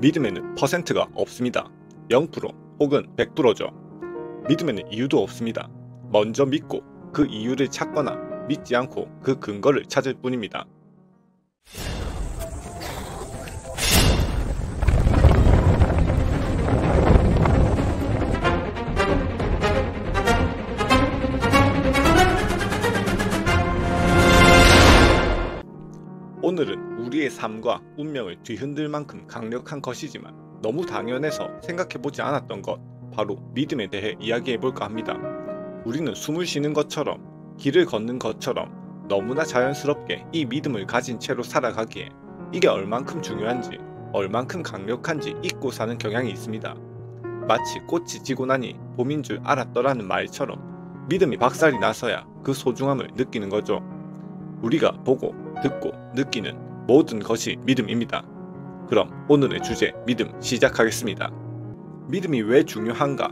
믿음에는 퍼센트가 없습니다. 0% 혹은 100%죠. 믿음에는 이유도 없습니다. 먼저 믿고 그 이유를 찾거나 믿지 않고 그 근거를 찾을 뿐입니다. 오늘은 우리의 삶과 운명을 뒤흔들 만큼 강력한 것이지만 너무 당연해서 생각해보지 않았던 것, 바로 믿음에 대해 이야기해볼까 합니다. 우리는 숨을 쉬는 것처럼, 길을 걷는 것처럼 너무나 자연스럽게 이 믿음을 가진 채로 살아가기에 이게 얼만큼 중요한지, 얼만큼 강력한지 잊고 사는 경향이 있습니다. 마치 꽃이 지고 나니 봄인 줄 알았더라는 말처럼 믿음이 박살이 나서야 그 소중함을 느끼는 거죠. 우리가 보고, 듣고, 느끼는 모든 것이 믿음입니다. 그럼 오늘의 주제 믿음 시작하겠습니다. 믿음이 왜 중요한가?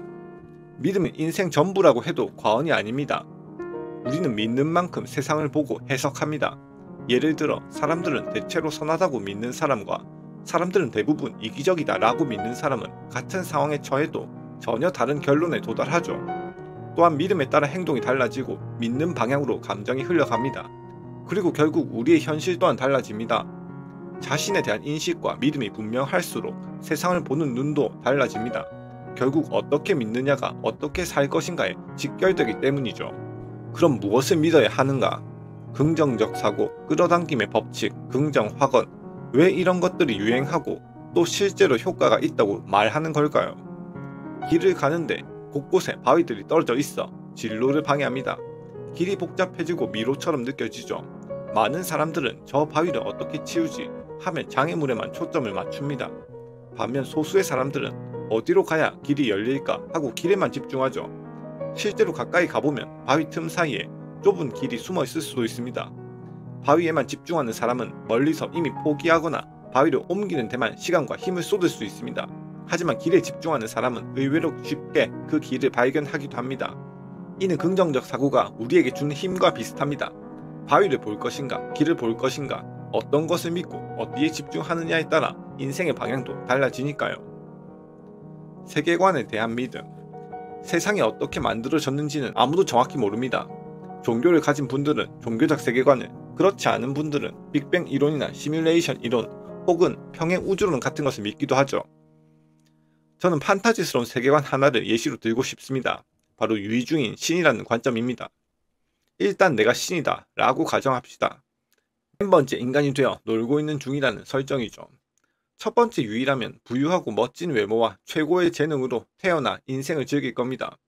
믿음은 인생 전부라고 해도 과언이 아닙니다. 우리는 믿는 만큼 세상을 보고 해석합니다. 예를 들어 사람들은 대체로 선하다고 믿는 사람과 사람들은 대부분 이기적이다 라고 믿는 사람은 같은 상황에 처해도 전혀 다른 결론에 도달하죠. 또한 믿음에 따라 행동이 달라지고 믿는 방향으로 감정이 흘러갑니다. 그리고 결국 우리의 현실 또한 달라집니다. 자신에 대한 인식과 믿음이 분명할수록 세상을 보는 눈도 달라집니다. 결국 어떻게 믿느냐가 어떻게 살 것인가에 직결되기 때문이죠. 그럼 무엇을 믿어야 하는가? 긍정적 사고, 끌어당김의 법칙, 긍정 확언, 왜 이런 것들이 유행하고 또 실제로 효과가 있다고 말하는 걸까요? 길을 가는데 곳곳에 바위들이 떨어져 있어 진로를 방해합니다. 길이 복잡해지고 미로처럼 느껴지죠. 많은 사람들은 저 바위를 어떻게 치우지 하며 장애물에만 초점을 맞춥니다. 반면 소수의 사람들은 어디로 가야 길이 열릴까 하고 길에만 집중하죠. 실제로 가까이 가보면 바위 틈 사이에 좁은 길이 숨어 있을 수도 있습니다. 바위에만 집중하는 사람은 멀리서 이미 포기하거나 바위를 옮기는 데만 시간과 힘을 쏟을 수 있습니다. 하지만 길에 집중하는 사람은 의외로 쉽게 그 길을 발견하기도 합니다. 이는 긍정적 사고가 우리에게 주는 힘과 비슷합니다. 바위를 볼 것인가, 길을 볼 것인가, 어떤 것을 믿고 어디에 집중하느냐에 따라 인생의 방향도 달라지니까요. 세계관에 대한 믿음. 세상이 어떻게 만들어졌는지는 아무도 정확히 모릅니다. 종교를 가진 분들은 종교적 세계관을, 그렇지 않은 분들은 빅뱅 이론이나 시뮬레이션 이론 혹은 평행 우주론 같은 것을 믿기도 하죠. 저는 판타지스러운 세계관 하나를 예시로 들고 싶습니다. 바로 유의 중인 신이라는 관점입니다. 일단 내가 신이다 라고 가정합시다. 한 번째 인간이 되어 놀고 있는 중이라는 설정이죠. 첫 번째 유의라면 부유하고 멋진 외모와 최고의 재능으로 태어나 인생을 즐길 겁니다.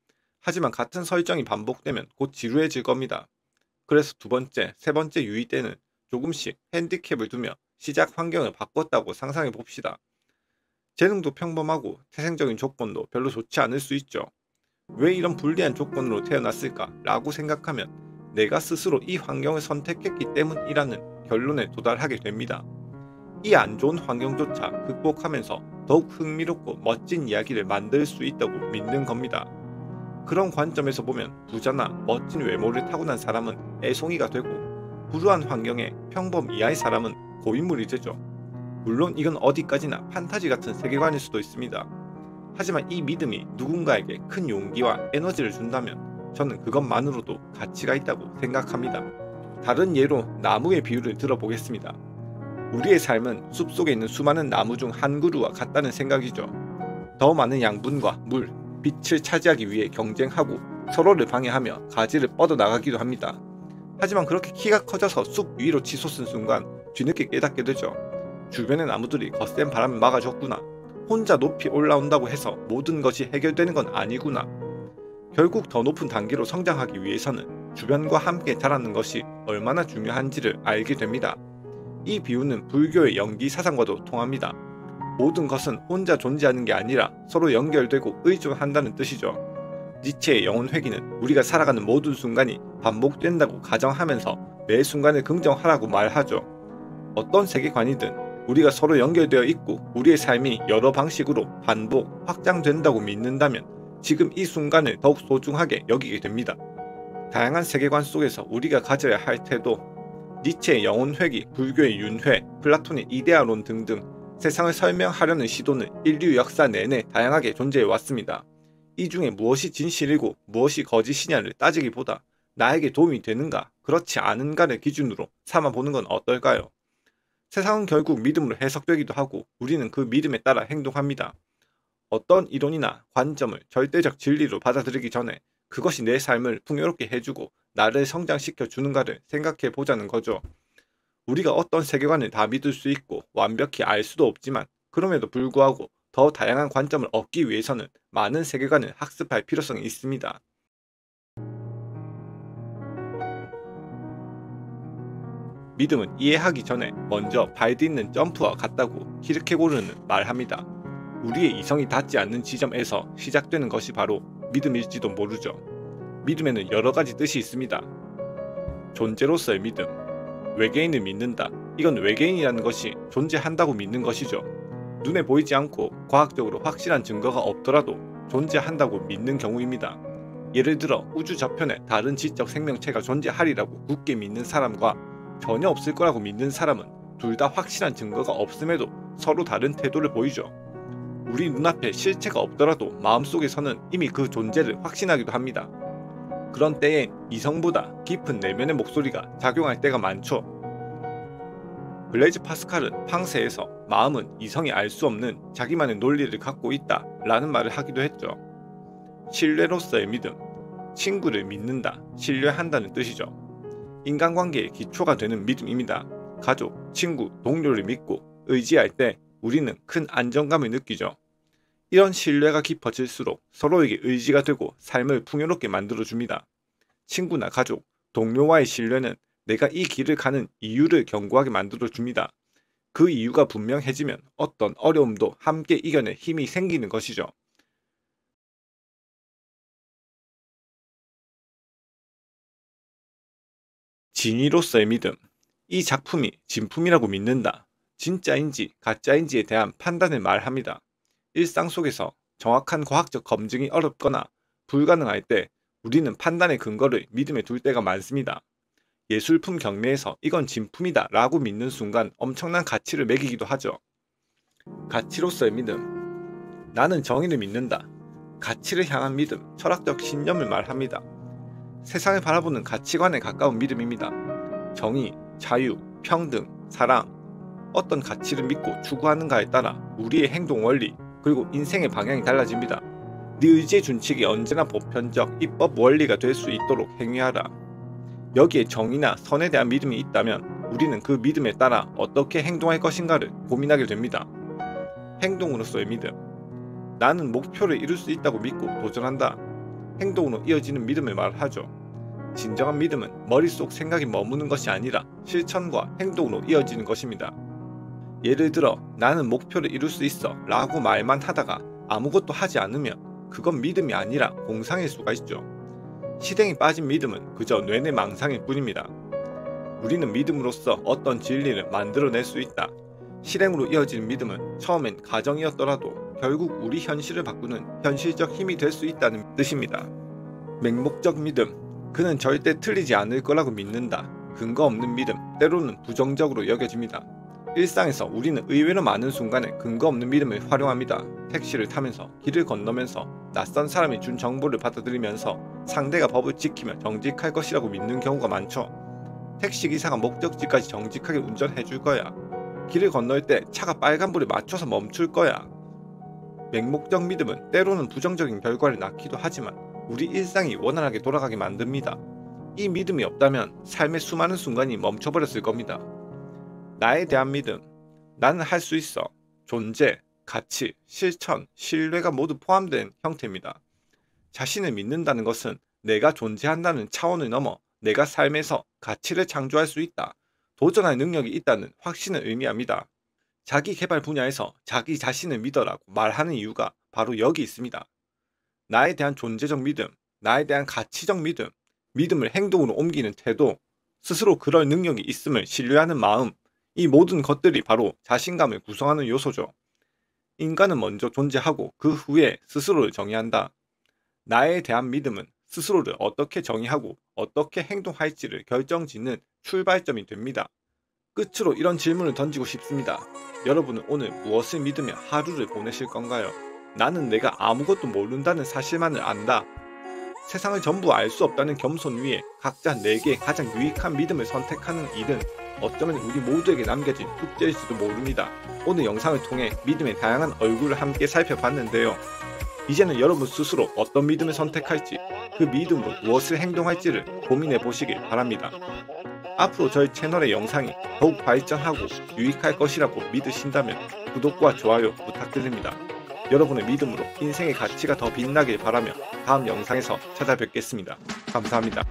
하지만 같은 설정이 반복되면 곧 지루해질 겁니다. 그래서 두 번째, 세 번째 유의 때는 조금씩 핸디캡을 두며 시작 환경을 바꿨다고 상상해 봅시다. 재능도 평범하고 태생적인 조건도 별로 좋지 않을 수 있죠. 왜 이런 불리한 조건으로 태어났을까 라고 생각하면 내가 스스로 이 환경을 선택했기 때문이라는 결론에 도달하게 됩니다. 이 안 좋은 환경조차 극복하면서 더욱 흥미롭고 멋진 이야기를 만들 수 있다고 믿는 겁니다. 그런 관점에서 보면 부자나 멋진 외모를 타고난 사람은 애송이가 되고 불우한 환경에 평범 이하의 사람은 고인물이 되죠. 물론 이건 어디까지나 판타지 같은 세계관일 수도 있습니다. 하지만 이 믿음이 누군가에게 큰 용기와 에너지를 준다면 저는 그것만으로도 가치가 있다고 생각합니다. 다른 예로 나무의 비유를 들어보겠습니다. 우리의 삶은 숲속에 있는 수많은 나무 중 한 그루와 같다는 생각이죠. 더 많은 양분과 물, 빛을 차지하기 위해 경쟁하고 서로를 방해하며 가지를 뻗어나가기도 합니다. 하지만 그렇게 키가 커져서 숲 위로 치솟은 순간 뒤늦게 깨닫게 되죠. 주변의 나무들이 거센 바람을 막아줬구나. 혼자 높이 올라온다고 해서 모든 것이 해결되는 건 아니구나. 결국 더 높은 단계로 성장하기 위해서는 주변과 함께 자라는 것이 얼마나 중요한지를 알게 됩니다. 이 비유는 불교의 영기 사상과도 통합니다. 모든 것은 혼자 존재하는 게 아니라 서로 연결되고 의존한다는 뜻이죠. 니체의 영혼 회귀는 우리가 살아가는 모든 순간이 반복된다고 가정하면서 매 순간을 긍정하라고 말하죠. 어떤 세계관이든 우리가 서로 연결되어 있고 우리의 삶이 여러 방식으로 반복, 확장된다고 믿는다면 지금 이 순간을 더욱 소중하게 여기게 됩니다. 다양한 세계관 속에서 우리가 가져야 할 태도, 니체의 영혼 회귀, 불교의 윤회, 플라톤의 이데아론 등등 세상을 설명하려는 시도는 인류 역사 내내 다양하게 존재해 왔습니다. 이 중에 무엇이 진실이고 무엇이 거짓이냐를 따지기보다 나에게 도움이 되는가, 그렇지 않은가를 기준으로 삼아보는 건 어떨까요? 세상은 결국 믿음으로 해석되기도 하고 우리는 그 믿음에 따라 행동합니다. 어떤 이론이나 관점을 절대적 진리로 받아들이기 전에 그것이 내 삶을 풍요롭게 해주고 나를 성장시켜 주는가를 생각해 보자는 거죠. 우리가 어떤 세계관을 다 믿을 수 있고 완벽히 알 수도 없지만 그럼에도 불구하고 더 다양한 관점을 얻기 위해서는 많은 세계관을 학습할 필요성이 있습니다. 믿음은 이해하기 전에 먼저 발 딛는 점프와 같다고 키르케고르는 말합니다. 우리의 이성이 닿지 않는 지점에서 시작되는 것이 바로 믿음일지도 모르죠. 믿음에는 여러 가지 뜻이 있습니다. 존재로서의 믿음, 외계인을 믿는다. 이건 외계인이라는 것이 존재한다고 믿는 것이죠. 눈에 보이지 않고 과학적으로 확실한 증거가 없더라도 존재한다고 믿는 경우입니다. 예를 들어 우주 저편에 다른 지적 생명체가 존재하리라고 굳게 믿는 사람과 전혀 없을 거라고 믿는 사람은 둘 다 확실한 증거가 없음에도 서로 다른 태도를 보이죠. 우리 눈앞에 실체가 없더라도 마음속에서는 이미 그 존재를 확신하기도 합니다. 그런 때엔 이성보다 깊은 내면의 목소리가 작용할 때가 많죠. 블레이즈 파스칼은 팡세에서 마음은 이성이 알 수 없는 자기만의 논리를 갖고 있다 라는 말을 하기도 했죠. 신뢰로서의 믿음, 친구를 믿는다, 신뢰한다는 뜻이죠. 인간관계의 기초가 되는 믿음입니다. 가족, 친구, 동료를 믿고 의지할 때 우리는 큰 안정감을 느끼죠. 이런 신뢰가 깊어질수록 서로에게 의지가 되고 삶을 풍요롭게 만들어줍니다. 친구나 가족, 동료와의 신뢰는 내가 이 길을 가는 이유를 견고하게 만들어줍니다. 그 이유가 분명해지면 어떤 어려움도 함께 이겨낼 힘이 생기는 것이죠. 진위로서의 믿음. 이 작품이 진품이라고 믿는다. 진짜인지 가짜인지에 대한 판단을 말합니다. 일상 속에서 정확한 과학적 검증이 어렵거나 불가능할 때 우리는 판단의 근거를 믿음에 둘 때가 많습니다. 예술품 경매에서 이건 진품이다 라고 믿는 순간 엄청난 가치를 매기기도 하죠. 가치로서의 믿음. 나는 정의를 믿는다. 가치를 향한 믿음, 철학적 신념을 말합니다. 세상을 바라보는 가치관에 가까운 믿음입니다. 정의, 자유, 평등, 사랑, 어떤 가치를 믿고 추구하는가에 따라 우리의 행동 원리, 그리고 인생의 방향이 달라집니다. 네 의지의 준칙이 언제나 보편적 입법 원리가 될 수 있도록 행위하라. 여기에 정의나 선에 대한 믿음이 있다면 우리는 그 믿음에 따라 어떻게 행동할 것인가를 고민하게 됩니다. 행동으로서의 믿음. 나는 목표를 이룰 수 있다고 믿고 도전한다. 행동으로 이어지는 믿음을 말하죠. 진정한 믿음은 머릿속 생각이 머무는 것이 아니라 실천과 행동으로 이어지는 것입니다. 예를 들어 나는 목표를 이룰 수 있어 라고 말만 하다가 아무것도 하지 않으면 그건 믿음이 아니라 공상일 수가 있죠. 실행이 빠진 믿음은 그저 뇌내 망상일 뿐입니다. 우리는 믿음으로써 어떤 진리를 만들어낼 수 있다. 실행으로 이어지는 믿음은 처음엔 가정이었더라도 결국 우리 현실을 바꾸는 현실적 힘이 될 수 있다는 뜻입니다. 맹목적 믿음. 그는 절대 틀리지 않을 거라고 믿는다. 근거 없는 믿음, 때로는 부정적으로 여겨집니다. 일상에서 우리는 의외로 많은 순간에 근거 없는 믿음을 활용합니다. 택시를 타면서, 길을 건너면서, 낯선 사람이 준 정보를 받아들이면서 상대가 법을 지키며 정직할 것이라고 믿는 경우가 많죠. 택시기사가 목적지까지 정직하게 운전해 줄 거야. 길을 건널 때 차가 빨간불에 맞춰서 멈출 거야. 맹목적 믿음은 때로는 부정적인 결과를 낳기도 하지만 우리 일상이 원활하게 돌아가게 만듭니다. 이 믿음이 없다면 삶의 수많은 순간이 멈춰버렸을 겁니다. 나에 대한 믿음. 나는 할 수 있어. 존재, 가치, 실천, 신뢰가 모두 포함된 형태입니다. 자신을 믿는다는 것은 내가 존재한다는 차원을 넘어 내가 삶에서 가치를 창조할 수 있다. 도전할 능력이 있다는 확신을 의미합니다. 자기 개발 분야에서 자기 자신을 믿어라고 말하는 이유가 바로 여기 있습니다. 나에 대한 존재적 믿음, 나에 대한 가치적 믿음, 믿음을 행동으로 옮기는 태도, 스스로 그럴 능력이 있음을 신뢰하는 마음, 이 모든 것들이 바로 자신감을 구성하는 요소죠. 인간은 먼저 존재하고 그 후에 스스로를 정의한다. 나에 대한 믿음은 스스로를 어떻게 정의하고 어떻게 행동할지를 결정짓는 출발점이 됩니다. 끝으로 이런 질문을 던지고 싶습니다. 여러분은 오늘 무엇을 믿으며 하루를 보내실 건가요? 나는 내가 아무것도 모른다는 사실만을 안다. 세상을 전부 알 수 없다는 겸손 위에 각자 내게 가장 유익한 믿음을 선택하는 일은 어쩌면 우리 모두에게 남겨진 숙제일지도 모릅니다. 오늘 영상을 통해 믿음의 다양한 얼굴을 함께 살펴봤는데요. 이제는 여러분 스스로 어떤 믿음을 선택할지, 그 믿음으로 무엇을 행동할지를 고민해 보시길 바랍니다. 앞으로 저희 채널의 영상이 더욱 발전하고 유익할 것이라고 믿으신다면 구독과 좋아요 부탁드립니다. 여러분의 믿음으로 인생의 가치가 더 빛나길 바라며 다음 영상에서 찾아뵙겠습니다. 감사합니다.